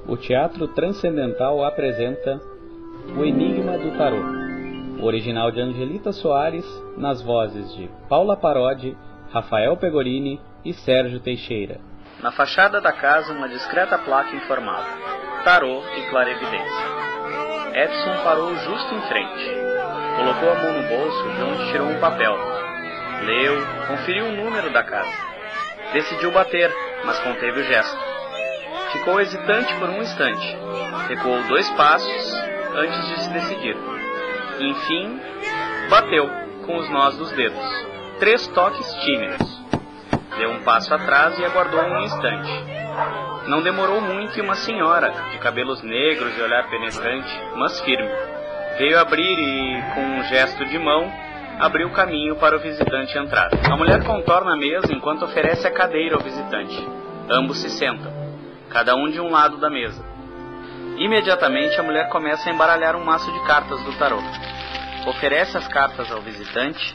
o Teatro Transcendental apresenta O Enigma do Tarô, o original de Angelita Soares, nas vozes de Paula Parodi, Rafael Pegorini e Sérgio Teixeira. Na fachada da casa, uma discreta placa informava: Tarô e Clarevidência. Edson parou justo em frente. Colocou a mão no bolso, de onde tirou um papel. Leu, conferiu o número da casa. Decidiu bater, mas conteve o gesto. Ficou hesitante por um instante. Recuou 2 passos antes de se decidir. Enfim, bateu com os nós dos dedos. 3 toques tímidos. Deu um passo atrás e aguardou um instante. Não demorou muito e uma senhora, de cabelos negros e olhar penetrante, mas firme, veio abrir e, com um gesto de mão, abriu o caminho para o visitante entrar. A mulher contorna a mesa enquanto oferece a cadeira ao visitante. Ambos se sentam, cada um de um lado da mesa. Imediatamente a mulher começa a embaralhar um maço de cartas do tarô. Oferece as cartas ao visitante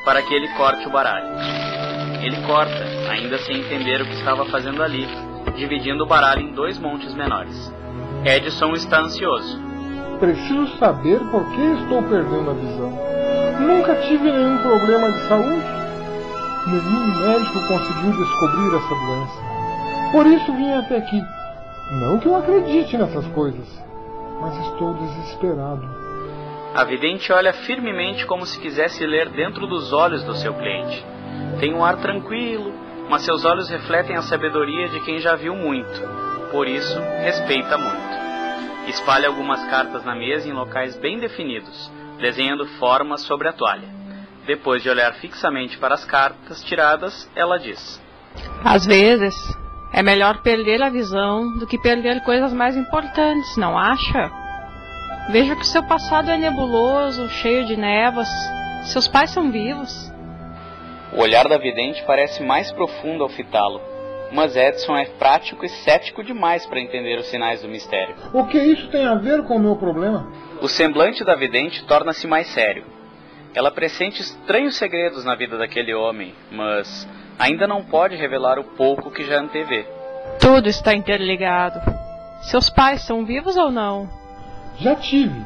para que ele corte o baralho. Ele corta, ainda sem entender o que estava fazendo ali, dividindo o baralho em 2 montes menores. Edson está ansioso. Preciso saber por que estou perdendo a visão. Nunca tive nenhum problema de saúde. Nenhum médico conseguiu descobrir essa doença. Por isso vim até aqui. Não que eu acredite nessas coisas, mas estou desesperado. A vidente olha firmemente como se quisesse ler dentro dos olhos do seu cliente. Tem um ar tranquilo, mas seus olhos refletem a sabedoria de quem já viu muito. Por isso, respeita muito. Espalha algumas cartas na mesa em locais bem definidos, desenhando formas sobre a toalha. Depois de olhar fixamente para as cartas tiradas, ela diz: Às vezes, é melhor perder a visão do que perder coisas mais importantes, não acha? Vejo que seu passado é nebuloso, cheio de névoas. Seus pais são vivos. O olhar da vidente parece mais profundo ao fitá-lo, mas Edson é prático e cético demais para entender os sinais do mistério. O que isso tem a ver com o meu problema? O semblante da vidente torna-se mais sério. Ela pressente estranhos segredos na vida daquele homem, mas ainda não pode revelar o pouco que já antevê. Tudo está interligado. Seus pais são vivos ou não? Já tive.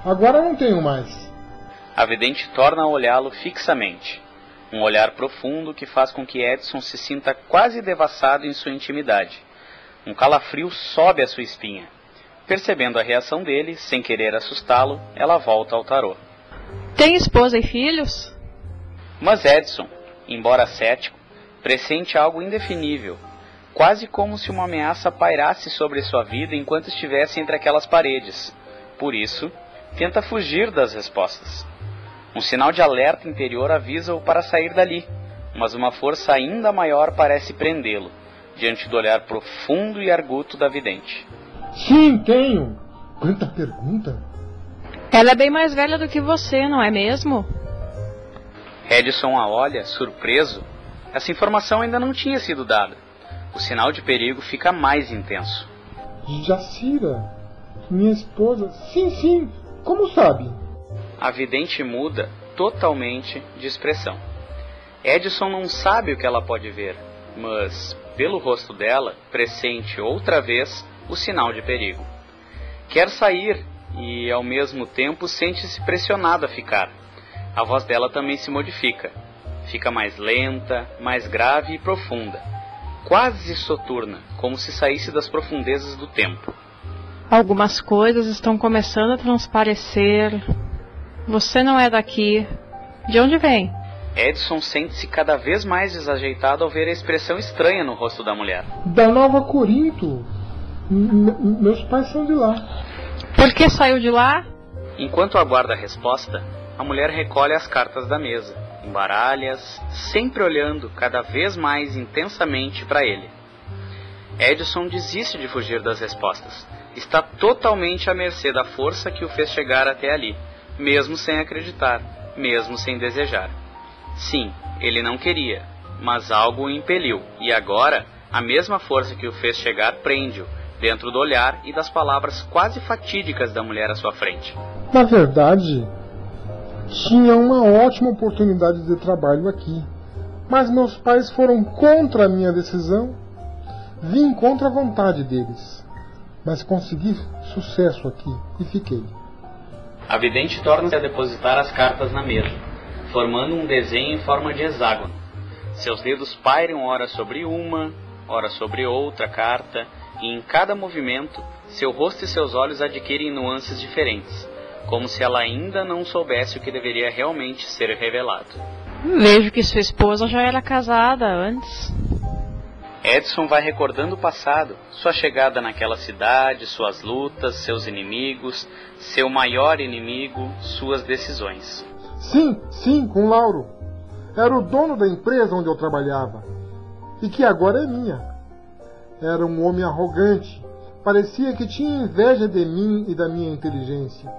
Agora não tenho mais. A vidente torna a olhá-lo fixamente. Um olhar profundo que faz com que Edson se sinta quase devassado em sua intimidade. Um calafrio sobe a sua espinha. Percebendo a reação dele, sem querer assustá-lo, ela volta ao tarô. Tem esposa e filhos? Mas Edson, embora cético, pressente algo indefinível, quase como se uma ameaça pairasse sobre sua vida enquanto estivesse entre aquelas paredes. Por isso, tenta fugir das respostas. Um sinal de alerta interior avisa-o para sair dali, mas uma força ainda maior parece prendê-lo, diante do olhar profundo e arguto da vidente. Sim, tenho. Quanta pergunta. Ela é bem mais velha do que você, não é mesmo? Edson a olha, surpreso. Essa informação ainda não tinha sido dada. O sinal de perigo fica mais intenso. Jacira, minha esposa. Sim, como sabe? A vidente muda totalmente de expressão. Edson não sabe o que ela pode ver, mas, pelo rosto dela, pressente outra vez o sinal de perigo. Quer sair e, ao mesmo tempo, sente-se pressionado a ficar. A voz dela também se modifica. Fica mais lenta, mais grave e profunda. Quase soturna, como se saísse das profundezas do tempo. Algumas coisas estão começando a transparecer. Você não é daqui. De onde vem? Edson sente-se cada vez mais desajeitado ao ver a expressão estranha no rosto da mulher. Da Nova Corinto. Meus pais são de lá. Por que saiu de lá? Enquanto aguarda a resposta, a mulher recolhe as cartas da mesa, embaralha-as, sempre olhando cada vez mais intensamente para ele. Edson desiste de fugir das respostas. Está totalmente à mercê da força que o fez chegar até ali, mesmo sem acreditar, mesmo sem desejar. Sim, ele não queria, mas algo o impeliu, e agora a mesma força que o fez chegar prende-o, dentro do olhar e das palavras quase fatídicas da mulher à sua frente. Na verdade, tinha uma ótima oportunidade de trabalho aqui, mas meus pais foram contra a minha decisão. Vim contra a vontade deles, mas consegui sucesso aqui e fiquei. A vidente torna-se a depositar as cartas na mesa, formando um desenho em forma de hexágono. Seus dedos pairam ora sobre uma, ora sobre outra carta, e em cada movimento, seu rosto e seus olhos adquirem nuances diferentes, como se ela ainda não soubesse o que deveria realmente ser revelado. Vejo que sua esposa já era casada antes. Edson vai recordando o passado, sua chegada naquela cidade, suas lutas, seus inimigos, seu maior inimigo, suas decisões. Sim, com Lauro. Era o dono da empresa onde eu trabalhava, e que agora é minha. Era um homem arrogante, parecia que tinha inveja de mim e da minha inteligência.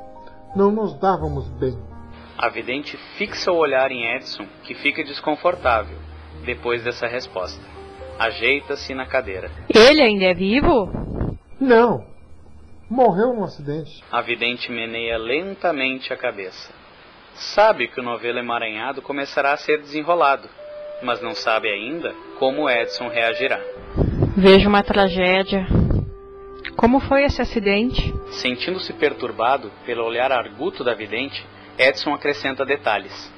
Não nos dávamos bem. A vidente fixa o olhar em Edson, que fica desconfortável, depois dessa resposta. Ajeita-se na cadeira. Ele ainda é vivo? Não. Morreu num acidente. A vidente meneia lentamente a cabeça. Sabe que o novelo emaranhado começará a ser desenrolado, mas não sabe ainda como Edson reagirá. Vejo uma tragédia. Como foi esse acidente? Sentindo-se perturbado pelo olhar arguto da vidente, Edson acrescenta detalhes.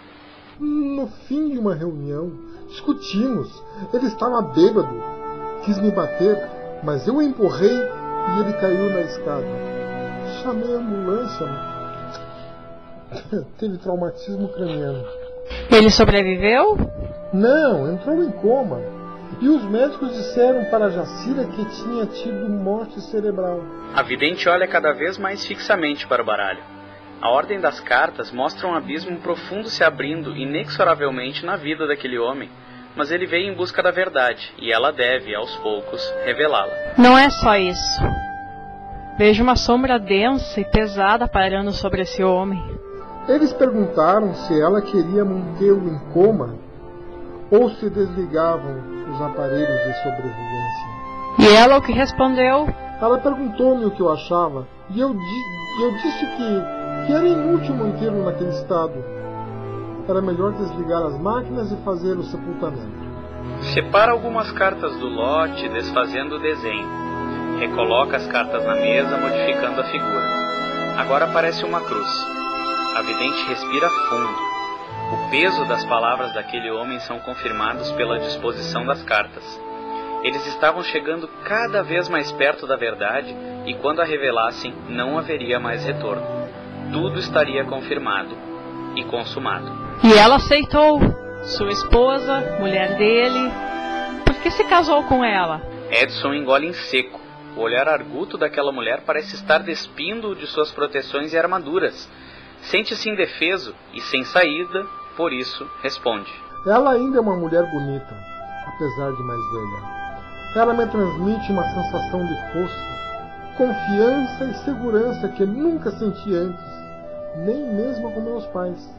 No fim de uma reunião, discutimos. Ele estava bêbado. Quis me bater, mas eu o empurrei e ele caiu na escada. Chamei a ambulância. Teve traumatismo craniano. Ele sobreviveu? Não, entrou em coma. E os médicos disseram para Jacira que tinha tido morte cerebral. A vidente olha cada vez mais fixamente para o baralho. A ordem das cartas mostra um abismo profundo se abrindo inexoravelmente na vida daquele homem, mas ele veio em busca da verdade, e ela deve, aos poucos, revelá-la. Não é só isso. Vejo uma sombra densa e pesada pairando sobre esse homem. Eles perguntaram se ela queria mantê-lo em coma ou se desligavam os aparelhos de sobrevivência. E ela o que respondeu? Ela perguntou-me o que eu achava, e eu disse que era inútil mantê-lo naquele estado. Era melhor desligar as máquinas e fazer o sepultamento. Separa algumas cartas do lote, desfazendo o desenho. Recoloca as cartas na mesa, modificando a figura. Agora aparece uma cruz. A vidente respira fundo. O peso das palavras daquele homem são confirmados pela disposição das cartas. Eles estavam chegando cada vez mais perto da verdade, e quando a revelassem, não haveria mais retorno. Tudo estaria confirmado e consumado. E ela aceitou. Sua esposa, mulher dele. Por que se casou com ela? Edson engole em seco. O olhar arguto daquela mulher parece estar despindo-o de suas proteções e armaduras. Sente-se indefeso e sem saída, por isso responde. Ela ainda é uma mulher bonita, apesar de mais velha. Ela me transmite uma sensação de força, confiança e segurança que nunca senti antes, nem mesmo com meus pais.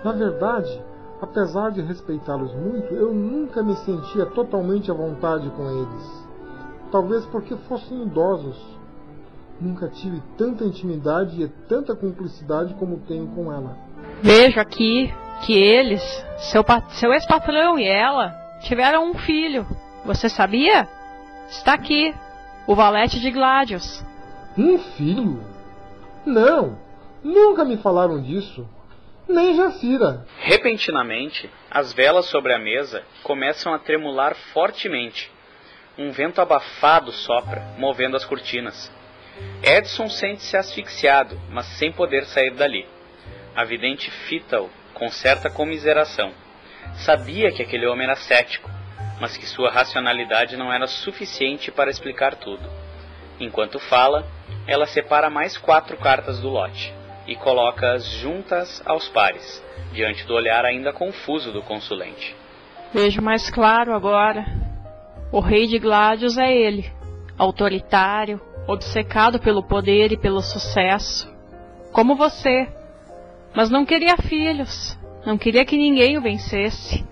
Na verdade, apesar de respeitá-los muito, eu nunca me sentia totalmente à vontade com eles. Talvez porque fossem idosos. Nunca tive tanta intimidade e tanta cumplicidade como tenho com ela. Vejo aqui que eles, seu ex-patrão e ela, tiveram um filho. Você sabia? Está aqui, o valete de Gládios. Um filho? Não, nunca me falaram disso. Nem Jacira. Repentinamente, as velas sobre a mesa começam a tremular fortemente. Um vento abafado sopra, movendo as cortinas. Edson sente-se asfixiado, mas sem poder sair dali. A vidente fita-o com certa comiseração. Sabia que aquele homem era cético, mas que sua racionalidade não era suficiente para explicar tudo. Enquanto fala, ela separa mais 4 cartas do lote e coloca-as juntas aos pares, diante do olhar ainda confuso do consulente. Vejo mais claro agora. O rei de Gládios é ele, autoritário, obcecado pelo poder e pelo sucesso, como você, mas não queria filhos, não queria que ninguém o vencesse,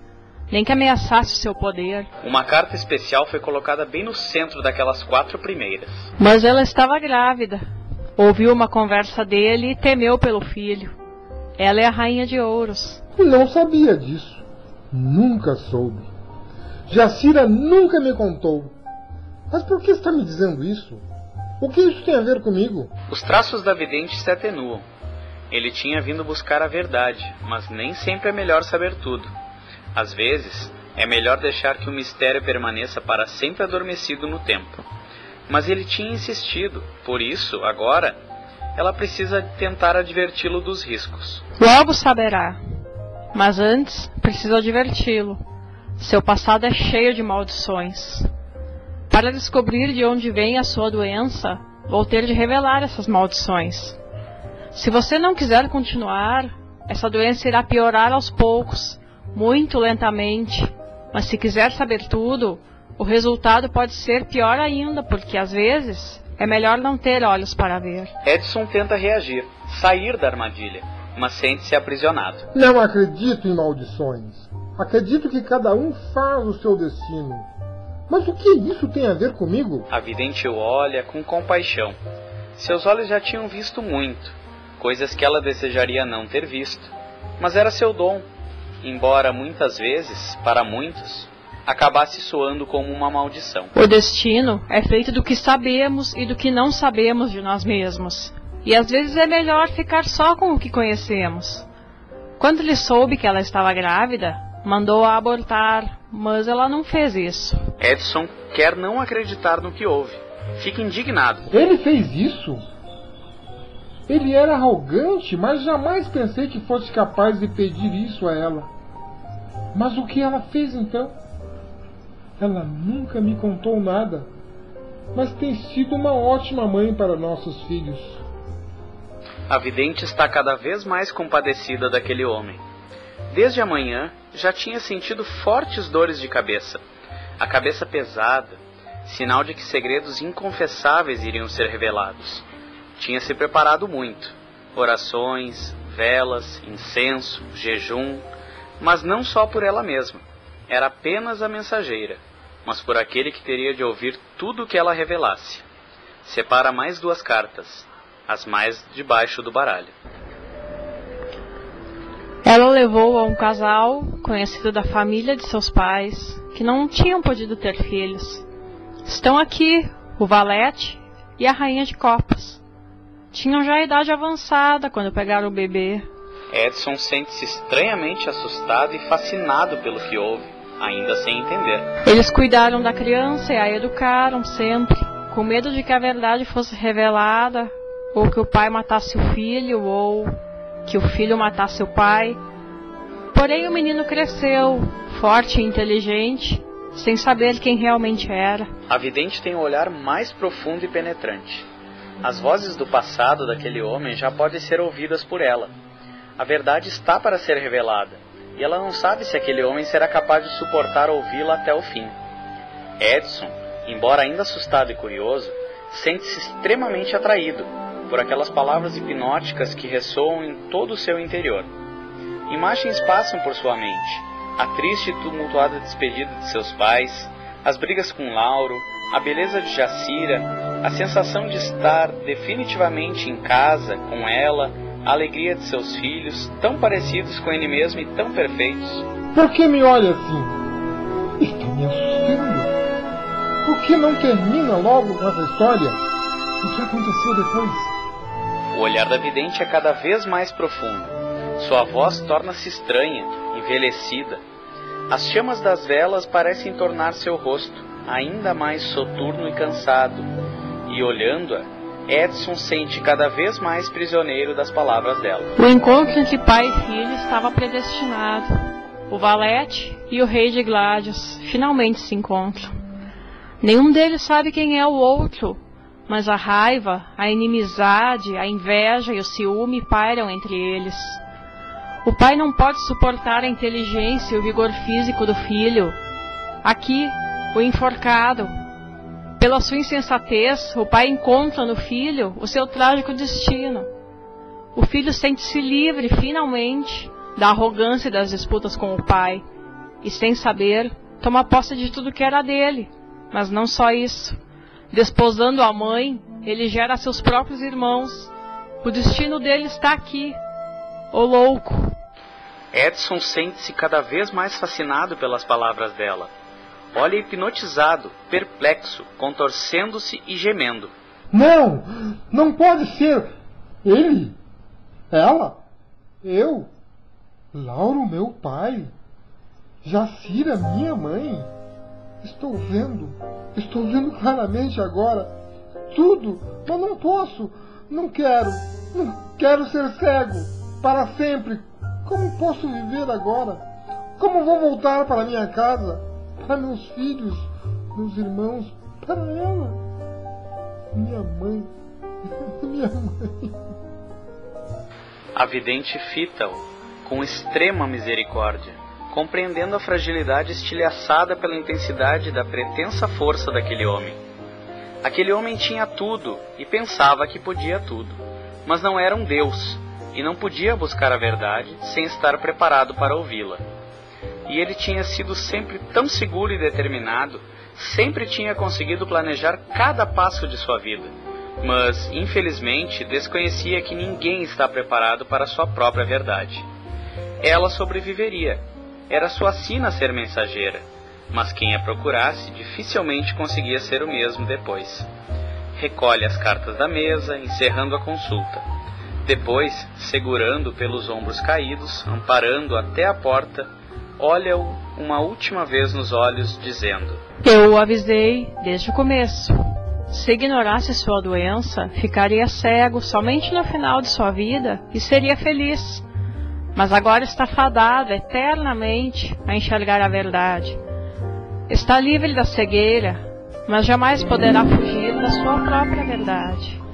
nem que ameaçasse o seu poder. Uma carta especial foi colocada bem no centro daquelas 4 primeiras. Mas ela estava grávida, ouviu uma conversa dele e temeu pelo filho. Ela é a rainha de ouros. Não sabia disso, nunca soube. Jacira nunca me contou. Mas por que está me dizendo isso? O que isso tem a ver comigo? Os traços da vidente se atenuam. Ele tinha vindo buscar a verdade, mas nem sempre é melhor saber tudo. Às vezes, é melhor deixar que o mistério permaneça para sempre adormecido no tempo. Mas ele tinha insistido, por isso, agora, ela precisa tentar adverti-lo dos riscos. Logo saberá. Mas antes, preciso adverti-lo. Seu passado é cheio de maldições. Para descobrir de onde vem a sua doença, vou ter de revelar essas maldições. Se você não quiser continuar, essa doença irá piorar aos poucos, muito lentamente. Mas se quiser saber tudo, o resultado pode ser pior ainda, porque às vezes é melhor não ter olhos para ver. Edson tenta reagir, sair da armadilha, mas sente-se aprisionado. Não acredito em maldições. Acredito que cada um faz o seu destino. Mas o que isso tem a ver comigo? A vidente o olha com compaixão. Seus olhos já tinham visto muito, coisas que ela desejaria não ter visto. Mas era seu dom, embora muitas vezes, para muitos, acabasse soando como uma maldição. O destino é feito do que sabemos e do que não sabemos de nós mesmos. E às vezes é melhor ficar só com o que conhecemos. Quando ele soube que ela estava grávida, mandou-a abortar, mas ela não fez isso. Edson quer não acreditar no que houve. Fica indignado. Ele fez isso? Ele era arrogante, mas jamais pensei que fosse capaz de pedir isso a ela. Mas o que ela fez então? Ela nunca me contou nada, mas tem sido uma ótima mãe para nossos filhos. A vidente está cada vez mais compadecida daquele homem. Desde a manhã, já tinha sentido fortes dores de cabeça. A cabeça pesada, sinal de que segredos inconfessáveis iriam ser revelados. Tinha se preparado muito. Orações, velas, incenso, jejum, mas não só por ela mesma. Era apenas a mensageira, mas por aquele que teria de ouvir tudo o que ela revelasse. Separa mais 2 cartas, as mais debaixo do baralho. Ela o levou a um casal, conhecido da família de seus pais, que não tinham podido ter filhos. Estão aqui o valete e a rainha de copas. Tinham já a idade avançada quando pegaram o bebê. Edson sente-se estranhamente assustado e fascinado pelo que houve, ainda sem entender. Eles cuidaram da criança e a educaram sempre, com medo de que a verdade fosse revelada, ou que o pai matasse o filho, ou que o filho matasse o pai. Porém o menino cresceu, forte e inteligente, sem saber quem realmente era. A vidente tem um olhar mais profundo e penetrante. As vozes do passado daquele homem já podem ser ouvidas por ela. A verdade está para ser revelada, e ela não sabe se aquele homem será capaz de suportar ouvi-la até o fim. Edson, embora ainda assustado e curioso, sente-se extremamente atraído por aquelas palavras hipnóticas que ressoam em todo o seu interior. Imagens passam por sua mente: a triste e tumultuada despedida de seus pais, as brigas com Lauro, a beleza de Jacira, a sensação de estar definitivamente em casa com ela, a alegria de seus filhos, tão parecidos com ele mesmo e tão perfeitos. Por que me olha assim? Está me assustando. Por que não termina logo com essa história? O que aconteceu depois? O olhar da vidente é cada vez mais profundo. Sua voz torna-se estranha, envelhecida. As chamas das velas parecem tornar seu rosto ainda mais soturno e cansado. E olhando-a, Edson sente cada vez mais prisioneiro das palavras dela. O encontro entre pai e filho estava predestinado. O valete e o rei de Gládios finalmente se encontram. Nenhum deles sabe quem é o outro, mas a raiva, a inimizade, a inveja e o ciúme pairam entre eles. O pai não pode suportar a inteligência e o vigor físico do filho. Aqui, o enforcado. Pela sua insensatez, o pai encontra no filho o seu trágico destino. O filho sente-se livre, finalmente, da arrogância e das disputas com o pai. E, sem saber, toma posse de tudo que era dele. Mas não só isso. Desposando a mãe, ele gera seus próprios irmãos. O destino dele está aqui. O louco. Edson sente-se cada vez mais fascinado pelas palavras dela. olha hipnotizado, perplexo, contorcendo-se e gemendo. Não! Não pode ser! Ele? Ela? Eu? Lauro, meu pai? Jacira, minha mãe? Estou vendo claramente agora. Tudo, mas não posso. Não quero ser cego para sempre. Como posso viver agora? Como vou voltar para minha casa? Para meus filhos, meus irmãos, para ela? Minha mãe. Minha mãe. A vidente fita-o com extrema misericórdia, compreendendo a fragilidade estilhaçada pela intensidade da pretensa força daquele homem. Aquele homem tinha tudo e pensava que podia tudo, mas não era um Deus e não podia buscar a verdade sem estar preparado para ouvi-la. E ele tinha sido sempre tão seguro e determinado, sempre tinha conseguido planejar cada passo de sua vida, mas, infelizmente, desconhecia que ninguém está preparado para sua própria verdade. Ela sobreviveria, era sua sina ser mensageira, mas quem a procurasse dificilmente conseguia ser o mesmo depois. Recolhe as cartas da mesa, encerrando a consulta. Depois, segurando pelos ombros caídos, amparando até a porta, olha-o uma última vez nos olhos, dizendo: Eu o avisei desde o começo. Se ignorasse sua doença, ficaria cego somente no final de sua vida e seria feliz. Mas agora está fadado eternamente a enxergar a verdade. Está livre da cegueira, mas jamais poderá fugir da sua própria verdade.